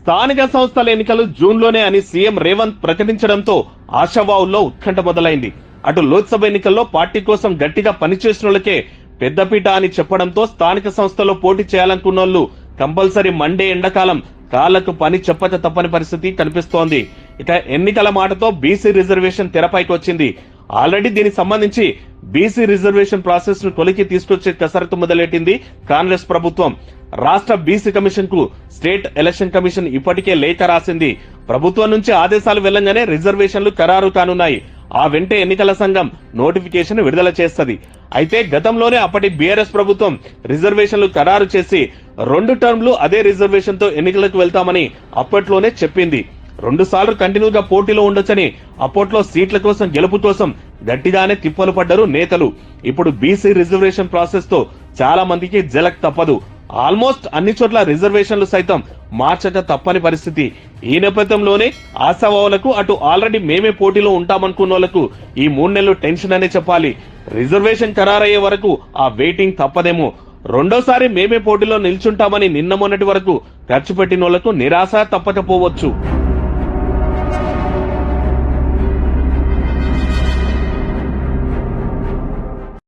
స్థానిక సంస్థల ఎన్నికలు జూన్లోనే అని సీఎం రేవంత్ ప్రకటించడంతో ఆశావాహుల్లో ఉత్కంఠ మొదలైంది. అటు లోక్సభ ఎన్నికల్లో పార్టీ కోసం గట్టిగా పనిచేసిన వాళ్ళకే పెద్దపీట అని చెప్పడంతో స్థానిక సంస్థలో పోటీ చేయాలనుకున్నోళ్లు కంపల్సరీ మండే ఎండాకాలం కాళ్లకు పని చెప్పక తప్పని పరిస్థితి కనిపిస్తోంది. ఇక ఎన్నికల మాటతో బీసీ రిజర్వేషన్ తెరపైకి వచ్చింది. ఆల్రెడీ దీనికి సంబంధించి బీసీ రిజర్వేషన్ ప్రాసెస్ ను కొలికి తీసుకొచ్చే కసరత్తు మొదలెట్టింది కాంగ్రెస్ ప్రభుత్వం. రాష్ట్ర బీసీ కమిషన్ కు స్టేట్ ఎలక్షన్ కమిషన్ ఇప్పటికే లేఖ రాసింది. ప్రభుత్వం నుంచి ఆదేశాలు వెళ్లంగానే రిజర్వేషన్లు ఖరారు కానున్నాయి. ఆ వెంటే ఎన్నికల సంఘం నోటిఫికేషన్ విడుదల చేస్తది. అయితే గతంలోనే అప్పటి బీఆర్ఎస్ ప్రభుత్వం రిజర్వేషన్లు ఖరారు చేసి 2 టర్మ్లు అదే రిజర్వేషన్ తో ఎన్నికలకు వెళ్తామని అప్పట్లోనే చెప్పింది. 2 సార్లు కంటిన్యూగా పోటీలో ఉండొచ్చని అప్పట్లో సీట్ల కోసం గెలుపు కోసం గట్టిగానే తిప్పలు పడ్డారు నేతలు. ఇప్పుడు బీసీ రిజర్వేషన్ ప్రాసెస్ తో చాలా మందికి జలక్ తప్పదు. ఆల్మోస్ట్ అన్ని చోట్ల రిజర్వేషన్లు సైతం మార్చక తప్పని పరిస్థితి. ఈ నేపథ్యంలోనే ఆశావాహులకు అటు ఆల్రెడీ మేమే పోటీలో ఉంటామనుకున్న వాళ్లకు ఈ 3 నెలలు టెన్షన్ అనే చెప్పాలి. రిజర్వేషన్ ఖరారయ్యే వరకు ఆ వెయిటింగ్ తప్పదేమో. రెండోసారి మేమే పోటీలో నిల్చుంటామని నిన్న మొన్నటి వరకు ఖర్చు పెట్టిన వాళ్లకు నిరాశ తప్పకపోవచ్చు.